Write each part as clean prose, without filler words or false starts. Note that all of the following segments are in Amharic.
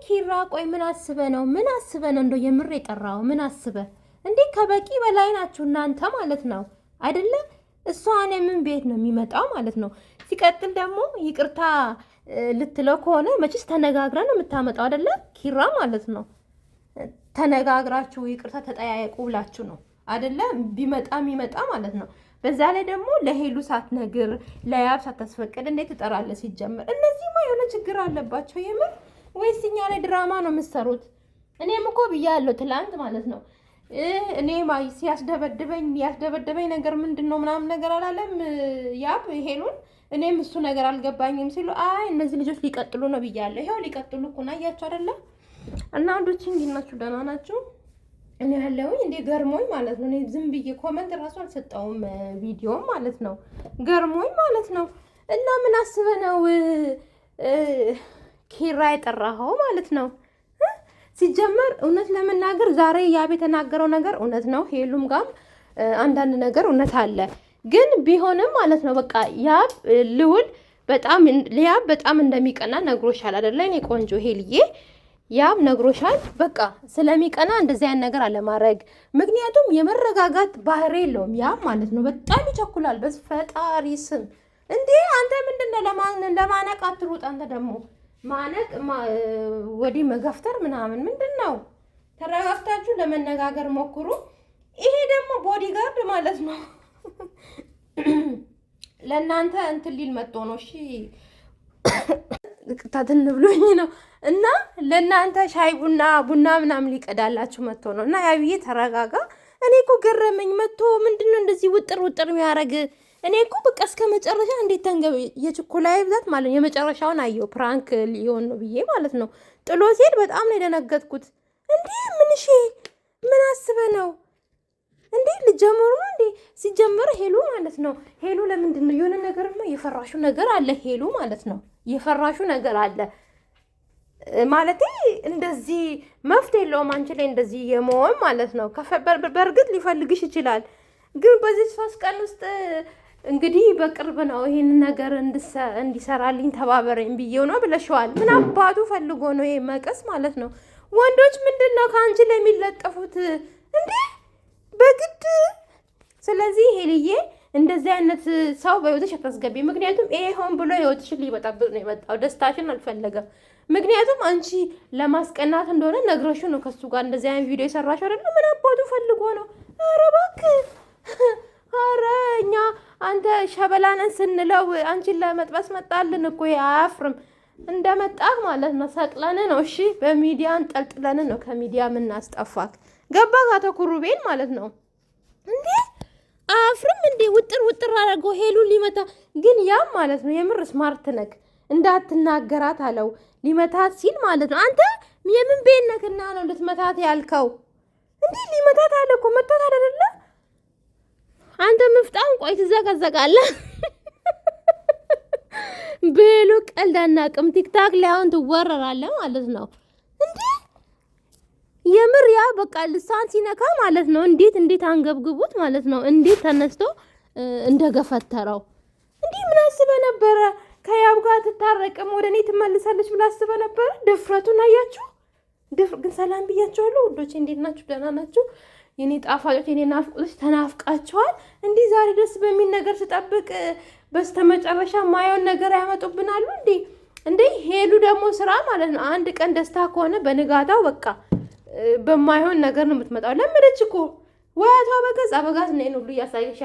ኪራ ቆይ ምን አስበ ነው እንደው የምር የጠራው ምን አስበ እንዴ? ከበቂ በላይ ናችሁ እናንተ ማለት ነው አይደለ? እሷ እኔ ምን ቤት ነው የሚመጣው ማለት ነው። ሲቀጥል ደግሞ ይቅርታ ልትለው ከሆነ መቼስ ተነጋግራ ነው የምታመጣው አይደለ? ኪራ ማለት ነው ተነጋግራችሁ ይቅርታ ተጠያየቁ ብላችሁ ነው አይደለ? ቢመጣ የሚመጣ ማለት ነው። በዛ ላይ ደግሞ ለሄሉ ሳትነግር ለያብ ሳታስፈቅድ እንዴት ትጠራለህ? ሲጀምር እነዚህማ የሆነ ችግር አለባቸው የምር። ወይስ እኛ ላይ ድራማ ነው የምትሰሩት? እኔም እኮ ብያለሁ ትላንት ማለት ነው። እኔ ያስደበደበኝ ነገር ምንድን ነው ምናምን ነገር አላለም ያብ ሄሉን። እኔም እሱ ነገር አልገባኝም ሲሉ አይ እነዚህ ልጆች ሊቀጥሉ ነው ብያለሁ። ይኸው ሊቀጥሉ እኮ ነው አያችሁ አይደለ? እና አንዶች እንዴት ናችሁ? ደህና ናችሁ? እኔ ያለሁኝ እንዴ ገርሞኝ ማለት ነው። እኔ ዝም ብዬ ኮመንት ራሱ አልሰጠውም ቪዲዮ ማለት ነው። ገርሞኝ ማለት ነው። እና ምን አስበህ ነው ኪራ የጠራኸው ማለት ነው? ሲጀመር እውነት ለመናገር ዛሬ ያብ የተናገረው ነገር እውነት ነው። ሄሉም ጋር አንዳንድ ነገር እውነት አለ። ግን ቢሆንም ማለት ነው በቃ ያብ ልውል በጣም እንደሚቀና ነግሮሻል አይደለ? እኔ ቆንጆ ሄልዬ ያብ ነግሮሻል። በቃ ስለሚቀና እንደዚህ አይነት ነገር አለማድረግ። ምክንያቱም የመረጋጋት ባህሪ የለውም ያብ ማለት ነው። በጣም ይቸኩላል። በፈጣሪ ስም እንዴ አንተ ምንድነው ለማነቅ አትሩጥ። አንተ ደግሞ ማነቅ ወዲህ መገፍተር ምናምን ምንድን ነው? ተረጋግታችሁ ለመነጋገር ሞክሩ። ይሄ ደግሞ ቦዲጋርድ ማለት ነው ለእናንተ እንትን ሊል መጥቶ ነው። እሺ ቅጣትን ብሎኝ ነው እና ለእናንተ ሻይ ቡና ምናምን ሊቀዳላችሁ መጥቶ ነው። እና ያብዬ ተረጋጋ። እኔ እኮ ገረመኝ መጥቶ ምንድነው እንደዚህ ውጥር የሚያደርግ? እኔ እኮ በቃ እስከ መጨረሻ እንዴት ተንገብ የችኮላይ ብዛት ማለት የመጨረሻውን አየው ፕራንክ ሊሆን ነው ብዬ ማለት ነው። ጥሎ ሲሄድ በጣም ነው የደነገጥኩት። እንዴ ምን አስበ ነው እንዴ? ልጀምሩ ነው እንዴ? ሲጀመር ሄሉ ማለት ነው። ሄሉ ለምንድን ነው የሆነ ነገርማ የፈራሹ ነገር አለ ሄሉ ማለት ነው። የፈራሹ ነገር አለ ማለቴ እንደዚህ መፍትሄ የለውም አንቺ ላይ እንደዚህ የመሆን ማለት ነው። በእርግጥ ሊፈልግሽ ይችላል፣ ግን በዚህ 3 ቀን ውስጥ እንግዲህ በቅርብ ነው ይሄን ነገር እንዲሰራልኝ ተባበረኝ ብዬው ነው ብለሽዋል። ምን አባቱ ፈልጎ ነው ይሄ መቀስ ማለት ነው? ወንዶች ምንድን ነው ከአንቺ ላይ የሚለጠፉት እንዴ በግድ? ስለዚህ ሄልዬ እንደዚህ አይነት ሰው በህይወትሽ አታስገቢ። ምክንያቱም ይሄ ሆን ብሎ ህይወትሽን ሊበጣብጥ ነው የመጣው። ደስታሽን አልፈለገም። ምክንያቱም አንቺ ለማስቀናት እንደሆነ ነግረሽ ነው ከሱ ጋር እንደዚህ አይነት ቪዲዮ የሰራሽ አይደል? ምን አባቱ ፈልጎ ነው? ኧረ እባክህ ኧረ እኛ አንተ ሸበላነን ስንለው አንቺን ለመጥበስ መጣልን እኮ። አያፍርም እንደመጣህ ማለት ነው። ሰቅለን ነው እሺ፣ በሚዲያ እንጠልጥለን ነው ከሚዲያ የምናስጠፋክ። ገባ ካተኩሩቤን ማለት ነው እንዴ? አያፍርም እንዴ? ውጥር አደረገው ሄሉን ሊመታ። ግን ያም ማለት ነው የምር ስማርት ነክ እንዳትናገራት አለው ሊመታት ሲል ማለት ነው። አንተ የምን ቤት ነክና ነው ልትመታት ያልከው እንዴ? ሊመታት አለ እኮ መታት አይደለ? አንተ ምፍጣን ቆይ ትዘቀዘቃለህ። ቤሎ ቀልድ አናውቅም። ቲክታክ ላይ አሁን ትወረራለህ ማለት ነው እንዴ? የምር ያ በቃ ልሳን ሲነካ ማለት ነው። እንዴት አንገብግቡት ማለት ነው። እንዴት ተነስቶ እንደገፈተረው እንዴ! ምን አስበህ ነበረ? ከያብ ጋር ትታረቅም ወደ እኔ ትመልሳለች ብላ አስበህ ነበረ? ድፍረቱን አያችሁ? ግን ሰላም ብያችኋለሁ ውዶቼ። እንዴት ናችሁ? ደህና ናችሁ? የኔ ጣፋጮች፣ የኔ ናፍቆች ተናፍቃችኋል። እንዲህ ዛሬ ደስ በሚል ነገር ስጠብቅ በስተመጨረሻ ማየውን ነገር ያመጡብናሉ እንዴ? ሄሉ ደግሞ ስራ ማለት ነው። አንድ ቀን ደስታ ከሆነ በንጋታው በቃ በማይሆን ነገር ነው የምትመጣው። ለምደች እኮ ወያቷ አበጋዝ ነኝ ሁሉ እያሳየሽ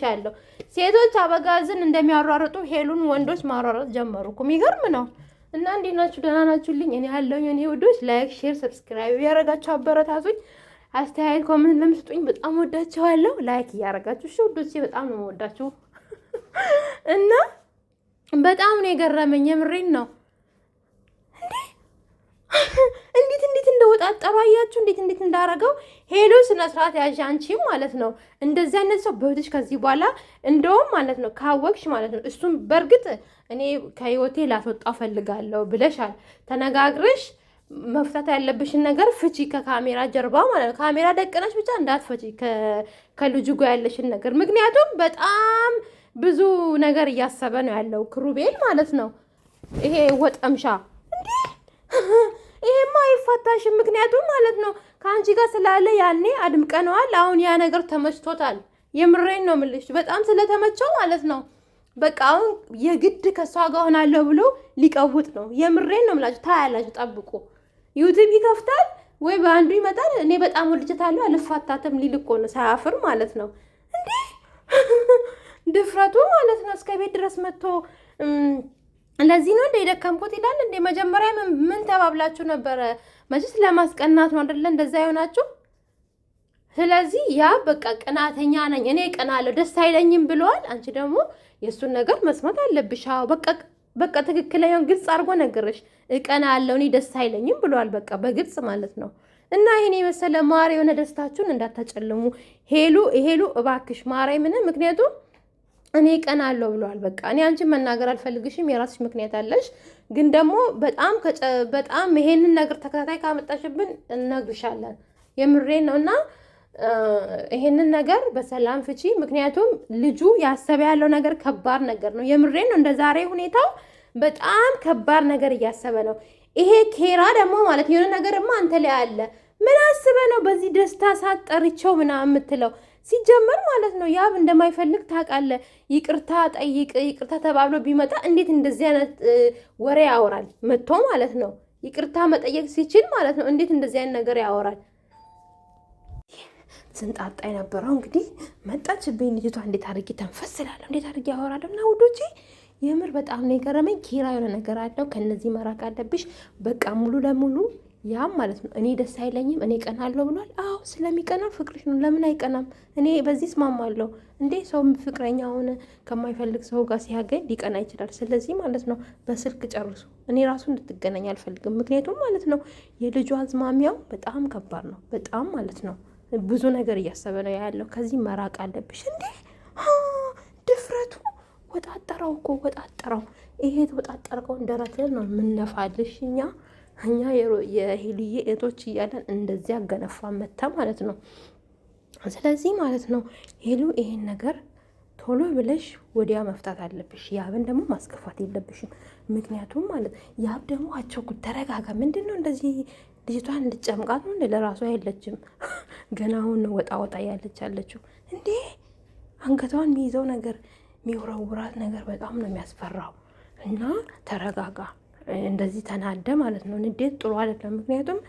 ያለው ሴቶች አበጋዝን እንደሚያሯሩጡ ሄሉን ወንዶች ማሯሯጥ ጀመሩ እኮ። የሚገርም ነው። እና እንዴት ናችሁ? ደህና ናችሁልኝ? እኔ ያለሁኝ እኔ ውዶች፣ ላይክ፣ ሼር፣ ሰብስክራይብ ያደረጋችሁ አበረታቱኝ። አስተያየት ኮሜንት ለምስጡኝ በጣም ወዳችኋለሁ። ላይክ እያደረጋችሁ እሺ ውዶቼ፣ በጣም ነው ወዳችሁ እና በጣም ነው የገረመኝ። የምሬን ነው እንዴት እንደወጣጠሩ አያችሁ? እንዴት እንዳረገው ሄሎ። ስነ ስርዓት ያዥ አንቺም ማለት ነው። እንደዚህ አይነት ሰው በህይወትሽ ከዚህ በኋላ እንደውም ማለት ነው ካወቅሽ ማለት ነው እሱም በእርግጥ እኔ ከህይወቴ ላስወጣ ፈልጋለሁ ብለሻል። ተነጋግረሽ መፍታት ያለብሽን ነገር ፍቺ፣ ከካሜራ ጀርባ ማለት ነው። ካሜራ ደቀነሽ ብቻ እንዳትፈቺ ከልጁ ጋር ያለሽን ነገር። ምክንያቱም በጣም ብዙ ነገር እያሰበ ነው ያለው ክሩቤል ማለት ነው። ይሄ ወጠምሻ እንዴ አይፋታሽም። ምክንያቱም ማለት ነው ከአንቺ ጋር ስላለ ያኔ አድምቀነዋል። አሁን ያ ነገር ተመችቶታል። የምሬን ነው የምልሽ፣ በጣም ስለተመቸው ማለት ነው። በቃ አሁን የግድ ከሷ ጋር ሆናለሁ ብሎ ሊቀውጥ ነው። የምሬን ነው የምላችሁ። ታያላችሁ፣ ጠብቁ። ዩቲዩብ ይከፍታል ወይ በአንዱ ይመጣል። እኔ በጣም ወልጅታለሁ አልፋታትም ሊል እኮ ነው፣ ሳያፍር ማለት ነው። እንዴ ድፍረቱ ማለት ነው። እስከ ቤት ድረስ መጥቶ ለዚህ ነው እንደ የደከምኩት ይላል። እንደ መጀመሪያ ምን ተባብላችሁ ነበረ? መቼስ ለማስቀናት ነው አይደለ እንደዛ ይሆናችሁ። ስለዚህ ያ በቃ ቅናተኛ ነኝ እኔ እቀናለሁ ደስ አይለኝም ብለዋል። አንቺ ደግሞ የእሱን ነገር መስማት አለብሽ። አዎ በቃ ትክክለኛውን ግልጽ አድርጎ ነገርሽ። እቀናለሁ እኔ ደስ አይለኝም ብለዋል። በቃ በግልጽ ማለት ነው። እና ይሄን የመሰለ ማር የሆነ ደስታችሁን እንዳታጨልሙ። ሄሉ እባክሽ ማራይ ምን ምክንያቱም እኔ እቀናለሁ ብለዋል። በቃ እኔ አንቺን መናገር አልፈልግሽም፣ የራስሽ ምክንያት አለሽ። ግን ደግሞ በጣም ይሄንን ነገር ተከታታይ ካመጣሽብን እነግርሻለን። የምሬን ነው። እና ይሄንን ነገር በሰላም ፍቺ። ምክንያቱም ልጁ ያሰበ ያለው ነገር ከባድ ነገር ነው። የምሬን ነው። እንደ ዛሬ ሁኔታው በጣም ከባድ ነገር እያሰበ ነው። ይሄ ኬራ ደግሞ ማለት የሆነ ነገርማ አንተ ላይ አለ። ምን አስበ ነው በዚህ ደስታ ሳትጠርቸው ምናምን የምትለው? ሲጀመር ማለት ነው ያብ እንደማይፈልግ ታውቃለህ። ይቅርታ ጠይቅ ይቅርታ ተባብሎ ቢመጣ እንዴት እንደዚህ አይነት ወሬ ያወራል? መጥቶ ማለት ነው ይቅርታ መጠየቅ ሲችል ማለት ነው እንዴት እንደዚህ አይነት ነገር ያወራል? ስንጣጣ የነበረው እንግዲህ መጣችብኝ ልጅቷ። እንዴት አድርጌ ተንፈስላለሁ፣ እንዴት አድርጌ ያወራለሁ። እና ውዶቼ የምር በጣም ነው የገረመኝ። ኪራ የሆነ ነገር አለው፣ ከነዚህ መራቅ አለብሽ። በቃ ሙሉ ለሙሉ ያም ማለት ነው እኔ ደስ አይለኝም እኔ ቀናለሁ ብሏል። አዎ ስለሚቀና ፍቅርሽ ነው። ለምን አይቀናም? እኔ በዚህ እስማማለሁ። እንዴ ሰው ፍቅረኛውን ከማይፈልግ ሰው ጋር ሲያገኝ ሊቀና ይችላል። ስለዚህ ማለት ነው በስልክ ጨርሱ። እኔ ራሱ እንድትገናኝ አልፈልግም። ምክንያቱም ማለት ነው የልጁ አዝማሚያው በጣም ከባድ ነው። በጣም ማለት ነው ብዙ ነገር እያሰበ ነው ያለው። ከዚህ መራቅ አለብሽ። እንዴ ድፍረቱ ወጣጠረው እኮ ወጣጠረው። ይሄ ወጣጠርከውን ደረትህን ነው የምነፋልሽ እኛ የሄሉዬ እህቶች እያለን እንደዚህ አገነፋ መታ ማለት ነው። ስለዚህ ማለት ነው ሄሉ ይሄን ነገር ቶሎ ብለሽ ወዲያ መፍታት አለብሽ። ያብን ደግሞ ማስከፋት የለብሽም። ምክንያቱም ማለት ያብ ደግሞ አቸኩል ተረጋጋ። ምንድን ነው እንደዚህ ልጅቷን እንድጨምቃት ነው? ለራሷ የለችም ገና አሁን ወጣ ያለች አለችው። እንዴ አንገቷን የሚይዘው ነገር የሚወረውራት ነገር በጣም ነው የሚያስፈራው። እና ተረጋጋ። እንደዚህ ተናደ ማለት ነው። ንዴት ጥሩ አይደለም። ምክንያቱም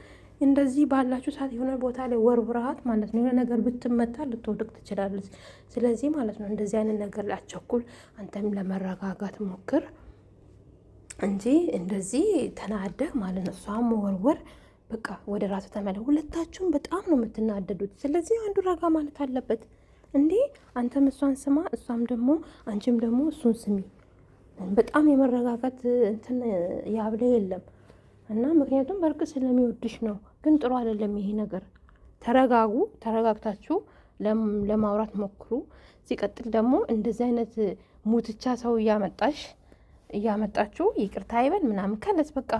እንደዚህ ባላችሁ ሰዓት የሆነ ቦታ ላይ ወርውራት ማለት ነው የሆነ ነገር ብትመታ ልትወድቅ ትችላለች። ስለዚህ ማለት ነው እንደዚህ አይነት ነገር ላቸኩል። አንተም ለመረጋጋት ሞክር እንጂ እንደዚህ ተናደ ማለት ነው እሷም መወርወር በቃ ወደ ራሱ ተመለ። ሁለታችሁም በጣም ነው የምትናደዱት። ስለዚህ አንዱ ረጋ ማለት አለበት። እንዴ አንተም እሷን ስማ፣ እሷም ደግሞ አንቺም ደግሞ እሱን ስሚ። በጣም የመረጋጋት እንትን ያብለ የለም። እና ምክንያቱም በእርግጥ ስለሚወድሽ ነው። ግን ጥሩ አይደለም ይሄ ነገር። ተረጋጉ። ተረጋግታችሁ ለማውራት ሞክሩ። ሲቀጥል ደግሞ እንደዚህ አይነት ሙትቻ ሰው እያመጣችሁ ይቅርታ አይበል ምናምን ካለስ በቃ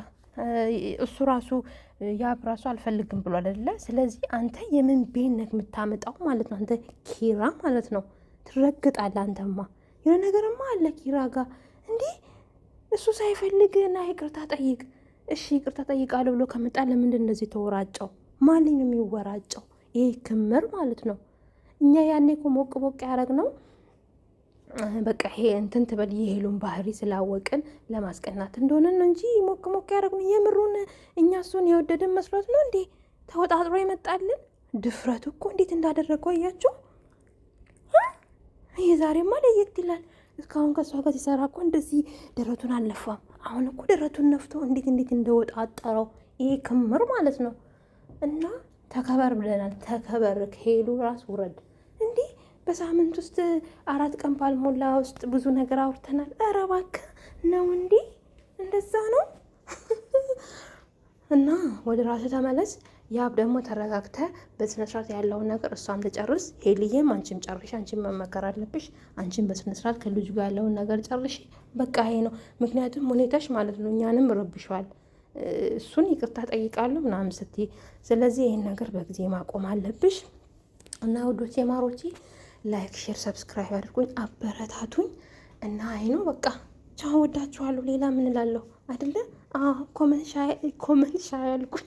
እሱ ራሱ ያብ ራሱ አልፈልግም ብሎ አይደለ? ስለዚህ አንተ የምን ቤነት የምታመጣው ማለት ነው? አንተ ኪራ ማለት ነው ትረግጣለህ። አንተማ የሆነ ነገርማ አለ ኪራ ጋር። እንዲህ እሱ ሳይፈልግ እና ይቅርታ ጠይቅ። እሺ ይቅርታ ጠይቃለሁ ብሎ ከመጣ ለምንድን እንደዚህ ተወራጨው? ማን ነው የሚወራጨው? ይሄ ክምር ማለት ነው። እኛ ያኔ እኮ ሞቅ ያደረግነው በቃ ይሄ እንትን ትበል የሄሉን ባህሪ ስላወቅን ለማስቀናት እንደሆነ ነው እንጂ ሞቅ ያደረግነው የምሩን እኛ እሱን የወደድን መስሎት ነው እንዴ ተወጣጥሮ ይመጣልን። ድፍረቱ እኮ እንዴት እንዳደረገው አያችሁ። ይሄ ዛሬማ ለየት ይላል። እስካሁን ከሷ ጋር ሲሰራ እኮ እንደዚህ ደረቱን አልነፋም። አሁን እኮ ደረቱን ነፍቶ እንዴት እንደወጣጠረው ይሄ ክምር ማለት ነው። እና ተከበር ብለናል። ተከበር። ከሄሉ ራስ ውረድ። እንዲህ በሳምንት ውስጥ 4 ቀን ባልሞላ ውስጥ ብዙ ነገር አውርተናል። ኧረ እባክህ ነው እንዴ? እንደዛ ነው። እና ወደ ራስህ ተመለስ። ያብ ደግሞ ተረጋግተ በስነስርዓት ያለውን ነገር እሷም ትጨርስ። ሄልዬም አንቺም ጨርሽ። አንቺም መመከር አለብሽ። አንቺም በስነስርዓት ከልጁ ጋር ያለውን ነገር ጨርሽ። በቃ ይሄ ነው። ምክንያቱም ሁኔታሽ ማለት ነው እኛንም ረብሿል። እሱን ይቅርታ ጠይቃለሁ ምናምን ስትይ፣ ስለዚህ ይሄን ነገር በጊዜ ማቆም አለብሽ። እና ውዶቼ ማሮቼ ላይክ፣ ሼር፣ ሰብስክራይብ አድርጉኝ፣ አበረታቱኝ። እና ይሄ ነው በቃ ቻው፣ ወዳችኋለሁ። ሌላ ምን እላለሁ አይደለ? ኮመንት ሻይ አልኩኝ።